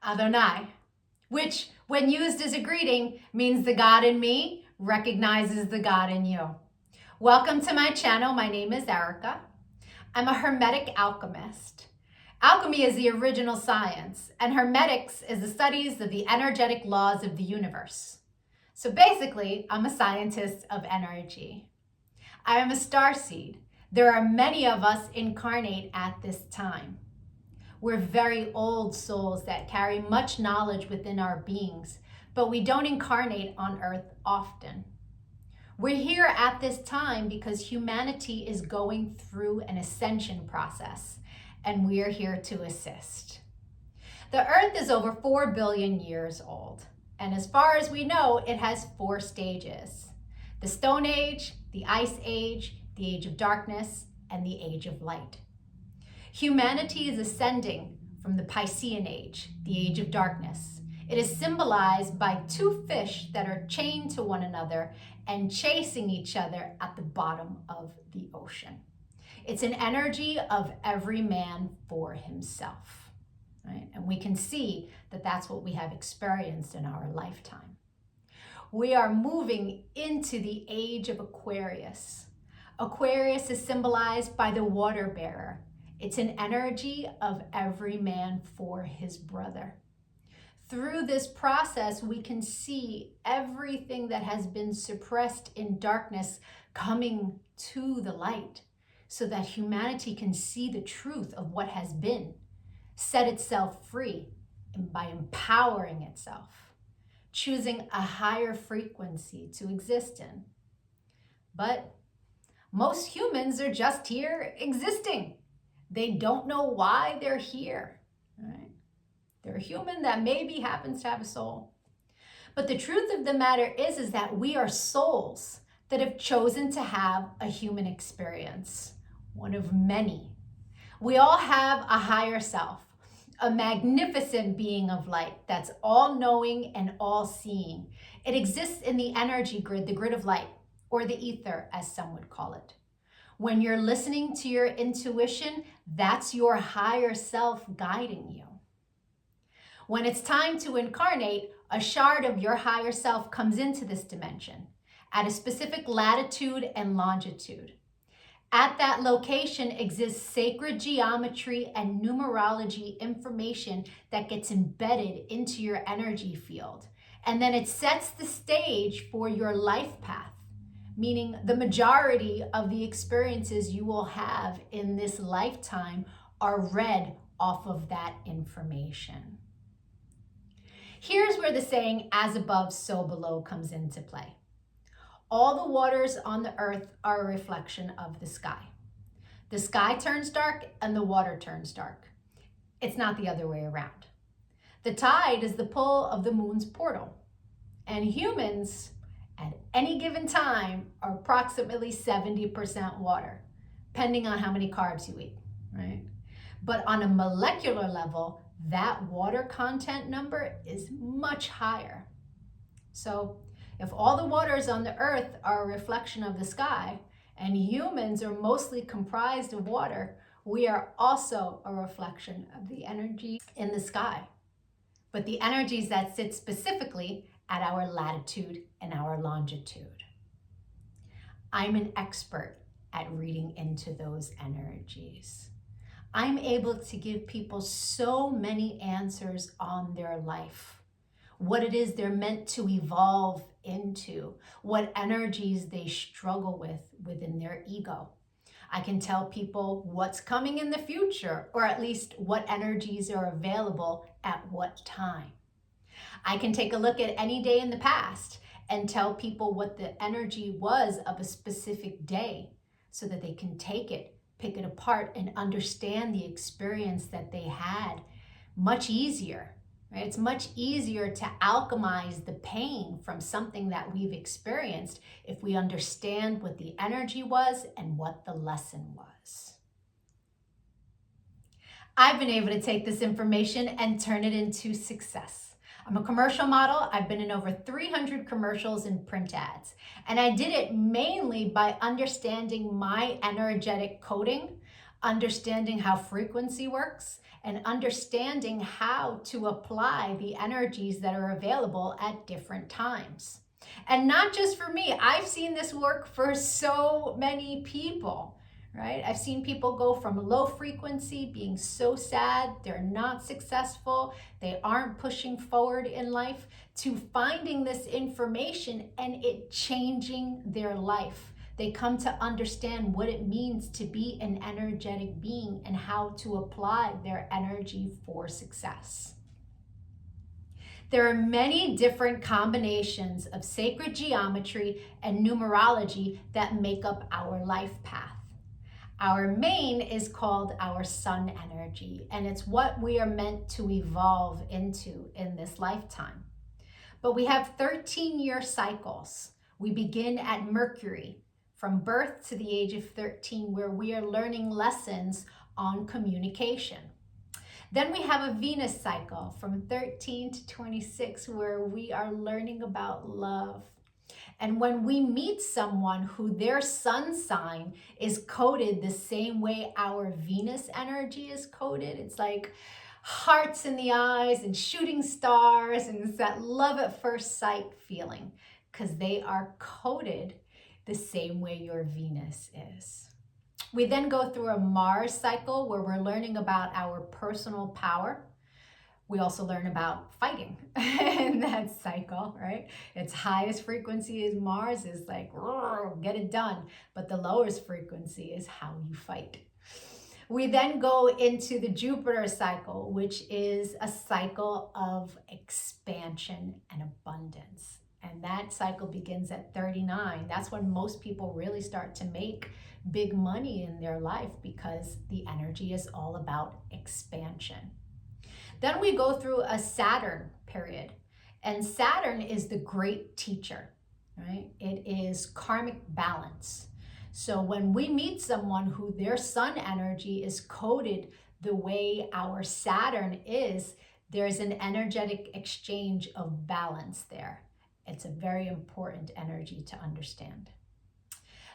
Adonai, which when used as a greeting means the God in me recognizes the God in you. Welcome to my channel. My name is Erica. I'm a Hermetic alchemist. Alchemy is the original science, and Hermetics is the studies of the energetic laws of the universe. So basically, I'm a scientist of energy. I am a starseed. There are many of us incarnate at this time. We're very old souls that carry much knowledge within our beings, but we don't incarnate on Earth often. We're here at this time because humanity is going through an ascension process, and we're here to assist. The Earth is over 4 billion years old, and as far as we know, it has 4 stages: the Stone Age, the Ice Age, the Age of Darkness, and the Age of Light. Humanity is ascending from the Piscean Age, the Age of Darkness. It is symbolized by 2 fish that are chained to one another and chasing each other at the bottom of the ocean. It's an energy of every man for himself, right? And we can see that that's what we have experienced in our lifetime. We are moving into the age of Aquarius. Aquarius is symbolized by the water bearer. It's an energy of every man for his brother. Through this process, we can see everything that has been suppressed in darkness coming to the light so that humanity can see the truth of what has been, set itself free, and by empowering itself, choosing a higher frequency to exist in. But most humans are just here existing. They don't know why they're here, right? They're a human that maybe happens to have a soul. But the truth of the matter is that we are souls that have chosen to have a human experience, one of many. We all have a higher self, a magnificent being of light that's all-knowing and all-seeing. It exists in the energy grid, the grid of light, or the ether, as some would call it. When you're listening to your intuition, that's your higher self guiding you. When it's time to incarnate, a shard of your higher self comes into this dimension at a specific latitude and longitude. At that location exists sacred geometry and numerology information that gets embedded into your energy field. And then it sets the stage for your life path, meaning the majority of the experiences you will have in this lifetime are read off of that information. Here's where the saying, as above, so below, comes into play. All the waters on the earth are a reflection of the sky. The sky turns dark and the water turns dark. It's not the other way around. The tide is the pull of the moon's portal, and humans at any given time are approximately 70% water, depending on how many carbs you eat, right? But on a molecular level, that water content number is much higher. So if all the waters on the earth are a reflection of the sky, and humans are mostly comprised of water, we are also a reflection of the energy in the sky. But the energies that sit specifically at our latitude and our longitude. I'm an expert at reading into those energies. I'm able to give people so many answers on their life, what it is they're meant to evolve into, what energies they struggle with within their ego. I can tell people what's coming in the future, or at least what energies are available at what time. I can take a look at any day in the past and tell people what the energy was of a specific day so that they can take it, pick it apart, and understand the experience that they had much easier, right? It's much easier to alchemize the pain from something that we've experienced if we understand what the energy was and what the lesson was. I've been able to take this information and turn it into success. I'm a commercial model. I've been in over 300 commercials and print ads. And I did it mainly by understanding my energetic coding understanding how frequency works, and understanding how to apply the energies that are available at different times. And not just for me, I've seen this work for so many people, right? I've seen people go from low frequency, being so sad, they're not successful, they aren't pushing forward in life, to finding this information and it changing their life. They come to understand what it means to be an energetic being and how to apply their energy for success. There are many different combinations of sacred geometry and numerology that make up our life path. Our main is called our sun energy, and it's what we are meant to evolve into in this lifetime. But we have 13-year cycles. We begin at Mercury, from birth to the age of 13, where we are learning lessons on communication. Then we have a Venus cycle from 13 to 26, where we are learning about love. And when we meet someone who their sun sign is coded the same way our Venus energy is coded, it's like hearts in the eyes and shooting stars, and it's that love at first sight feeling, because they are coded the same way your Venus is. We then go through a Mars cycle where we're learning about our personal power. We also learn about fighting in that cycle, right? Its highest frequency is Mars, is like, get it done. But the lowest frequency is how you fight. We then go into the Jupiter cycle, which is a cycle of expansion and abundance. And that cycle begins at 39. That's when most people really start to make big money in their life, because the energy is all about expansion. Then we go through a Saturn period, and Saturn is the great teacher, right? It is karmic balance. So when we meet someone who their sun energy is coded the way our Saturn is, there's an energetic exchange of balance there. It's a very important energy to understand.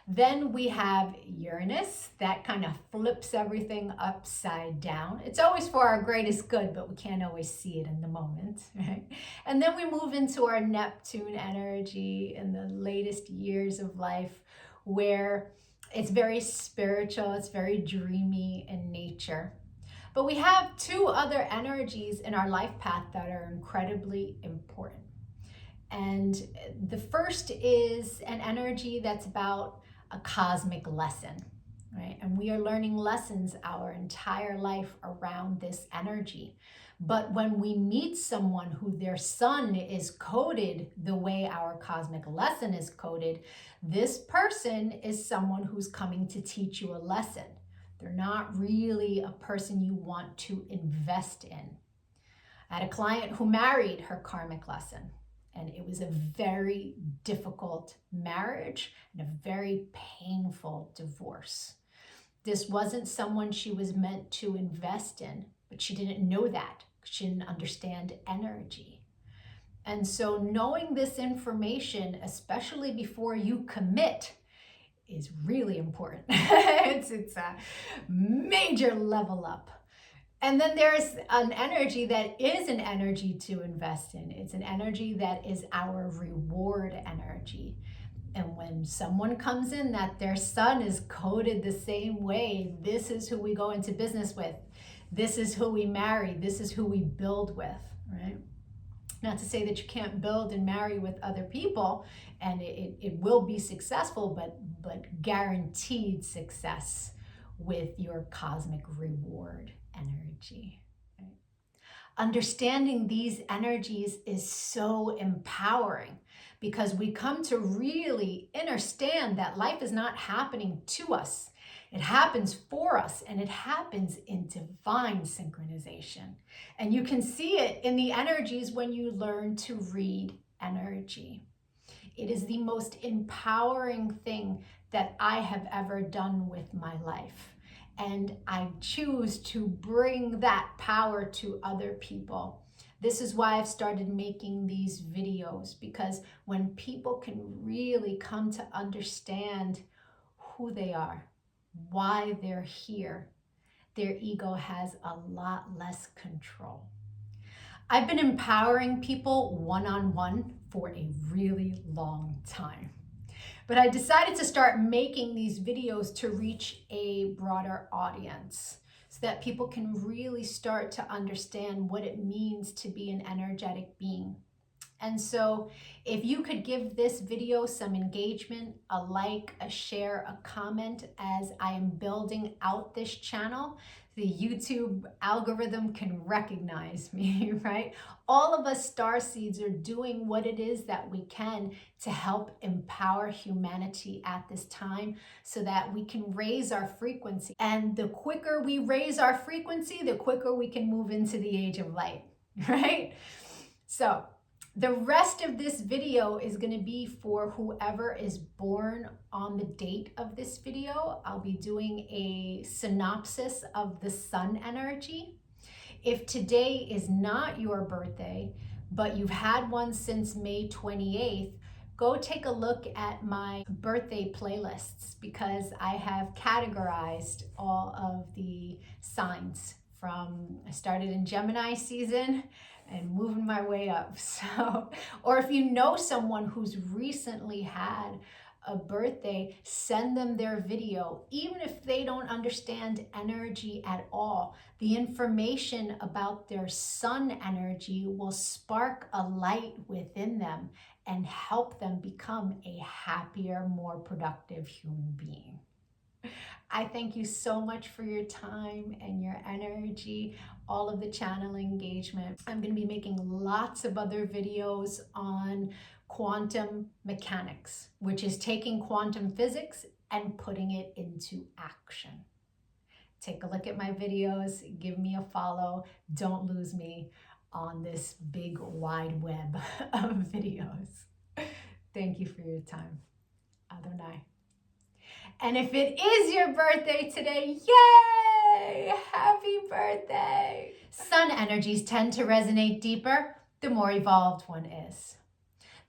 Then we have Uranus, that kind of flips everything upside down. It's always for our greatest good, but we can't always see it in the moment, right? And then we move into our Neptune energy in the latest years of life, where it's very spiritual, it's very dreamy in nature. But we have two other energies in our life path that are incredibly important. And the first is an energy that's about a cosmic lesson, right? And we are learning lessons our entire life around this energy. But when we meet someone who their sun is coded the way our cosmic lesson is coded, this person is someone who's coming to teach you a lesson. They're not really a person you want to invest in. I had a client who married her karmic lesson, and it was a very difficult marriage and a very painful divorce. This wasn't someone she was meant to invest in, but she didn't know that. She didn't understand energy. And so knowing this information, especially before you commit, is really important. it's a major level up. And then there's an energy that is an energy to invest in. It's an energy that is our reward energy. And when someone comes in that their sun is coded the same way, this is who we go into business with. This is who we marry. This is who we build with, right? Not to say that you can't build and marry with other people, and it will be successful, but guaranteed success with your cosmic reward energy. Right? Understanding these energies is so empowering, because we come to really understand that life is not happening to us. It happens for us, and it happens in divine synchronization. And you can see it in the energies when you learn to read energy. It is the most empowering thing that I have ever done with my life. And I choose to bring that power to other people. This is why I've started making these videos, because when people can really come to understand who they are, why they're here, their ego has a lot less control. I've been empowering people one-on-one for a really long time. But I decided to start making these videos to reach a broader audience so that people can really start to understand what it means to be an energetic being. And so if you could give this video some engagement, a like, a share, a comment as I am building out this channel, the YouTube algorithm can recognize me, right? All of us starseeds are doing what it is that we can to help empower humanity at this time so that we can raise our frequency. And the quicker we raise our frequency, the quicker we can move into the age of light, right? So the rest of this video is going to be for whoever is born on the date of this video. I'll be doing a synopsis of the sun energy. If today is not your birthday, but you've had one since May 28th, go take a look at my birthday playlists because I have categorized all of the signs from, I started in Gemini season and moving my way up. So, or if you know someone who's recently had a birthday, send them their video. Even if they don't understand energy at all, the information about their sun energy will spark a light within them and help them become a happier, more productive human being. I thank you so much for your time and your energy, all of the channel engagement. I'm going to be making lots of other videos on quantum mechanics, which is taking quantum physics and putting it into action. Take a look at my videos, give me a follow. Don't lose me on this big wide web of videos. Thank you for your time. Adonai. And if it is your birthday today, yay! Happy birthday! Sun energies tend to resonate deeper the more evolved one is.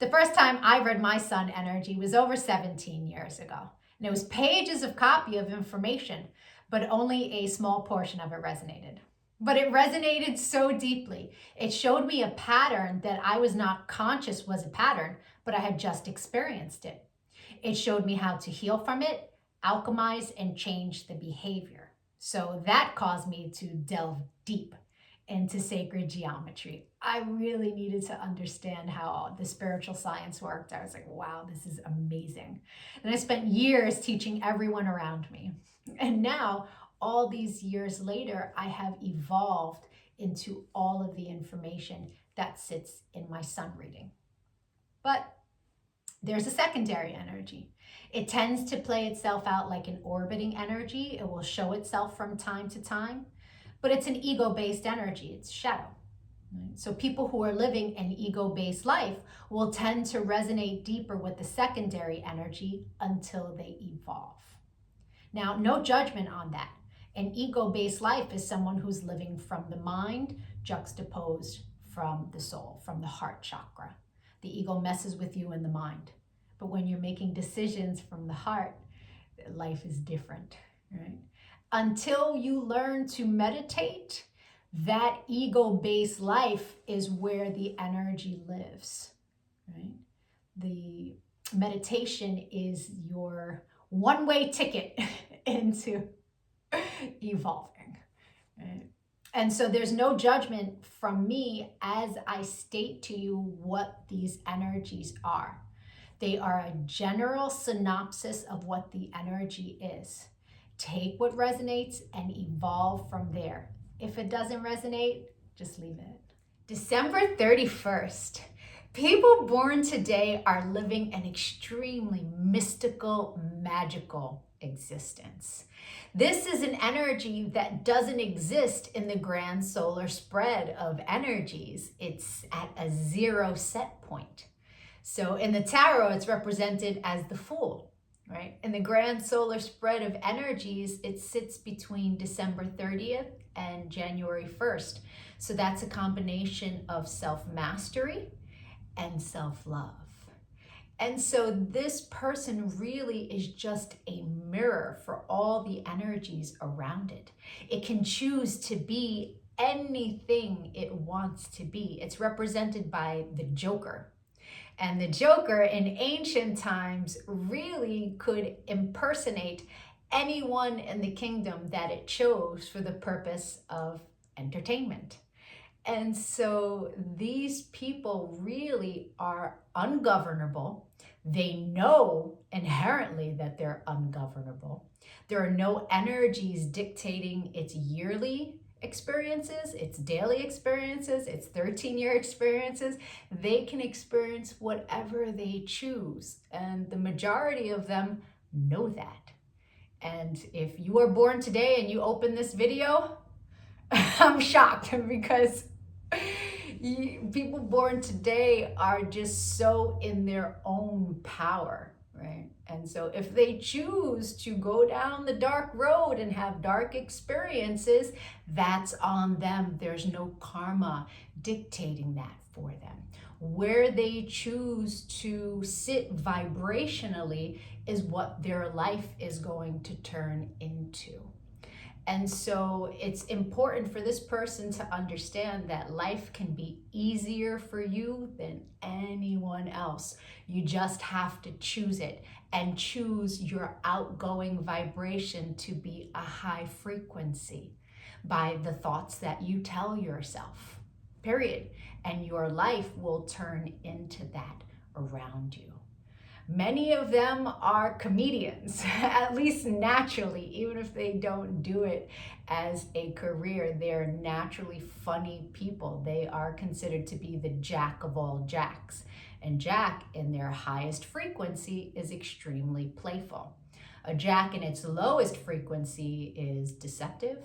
The first time I read my sun energy was over 17 years ago. And it was pages of copy of information, but only a small portion of it resonated. But it resonated so deeply. It showed me a pattern that I was not conscious was a pattern, but I had just experienced it. It showed me how to heal from it, alchemize, and change the behavior. So that caused me to delve deep into sacred geometry. I really needed to understand how the spiritual science worked. I was like, wow, this is amazing. And I spent years teaching everyone around me. And now, all these years later, I have evolved into all of the information that sits in my sun reading. But there's a secondary energy. It tends to play itself out like an orbiting energy. It will show itself from time to time, but it's an ego-based energy. It's shadow. Right? So people who are living an ego-based life will tend to resonate deeper with the secondary energy until they evolve. Now, no judgment on that. An ego-based life is someone who's living from the mind juxtaposed from the soul, from the heart chakra. The ego messes with you in the mind. But when you're making decisions from the heart, life is different, right? Until you learn to meditate, that ego-based life is where the energy lives, right? The meditation is your one-way ticket into evolving, right? And so there's no judgment from me as I state to you what these energies are. They are a general synopsis of what the energy is. Take what resonates and evolve from there. If it doesn't resonate, just leave it. December 31st. People born today are living an extremely mystical, magical existence. This is an energy that doesn't exist in the grand solar spread of energies. It's at a zero set point. So in the tarot, it's represented as the Fool, right? In the grand solar spread of energies, it sits between December 30th and January 1st. So that's a combination of self-mastery and self-love. And so this person really is just a mirror for all the energies around it. It can choose to be anything it wants to be. It's represented by the Joker. And the Joker in ancient times really could impersonate anyone in the kingdom that it chose for the purpose of entertainment. And so these people really are ungovernable. They know inherently that they're ungovernable. There are no energies dictating its yearly experiences, its daily experiences, its 13-year experiences. They can experience whatever they choose. And the majority of them know that. And if you are born today and you open this video, I'm shocked because people born today are just so in their own power, right? And so if they choose to go down the dark road and have dark experiences, that's on them. There's no karma dictating that for them. Where they choose to sit vibrationally is what their life is going to turn into. And so it's important for this person to understand that life can be easier for you than anyone else. You just have to choose it and choose your outgoing vibration to be a high frequency by the thoughts that you tell yourself, period. And your life will turn into that around you. Many of them are comedians, at least naturally, even if they don't do it as a career. They're naturally funny people. They are considered to be the jack of all jacks. And Jack, in their highest frequency, is extremely playful. A Jack in its lowest frequency is deceptive,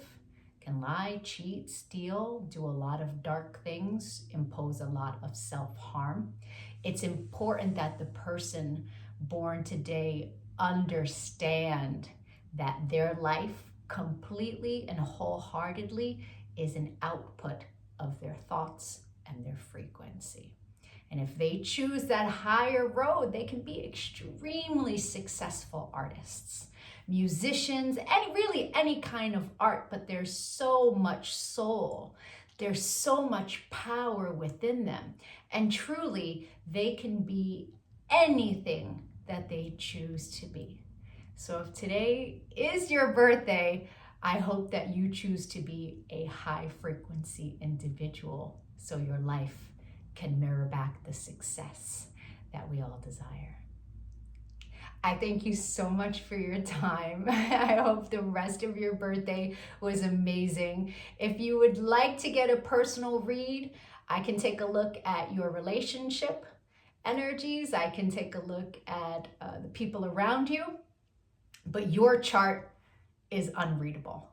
can lie, cheat, steal, do a lot of dark things, impose a lot of self-harm. It's important that the person born today understand that their life completely and wholeheartedly is an output of their thoughts and their frequency. And if they choose that higher road, they can be extremely successful artists, musicians, and really any kind of art, but there's so much soul. There's so much power within them. And truly, they can be anything that they choose to be. So if today is your birthday, I hope that you choose to be a high frequency individual so your life can mirror back the success that we all desire. I thank you so much for your time. I hope the rest of your birthday was amazing. If you would like to get a personal read, I can take a look at your relationship energies. I can take a look at the people around you, but your chart is unreadable.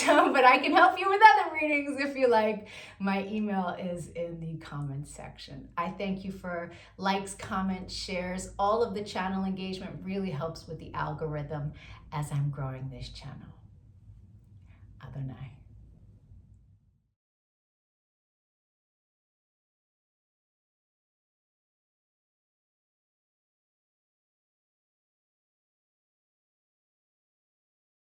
But I can help you with other readings if you like. My email is in the comments section. I thank you for likes, comments, shares. All of the channel engagement really helps with the algorithm as I'm growing this channel. Adonai.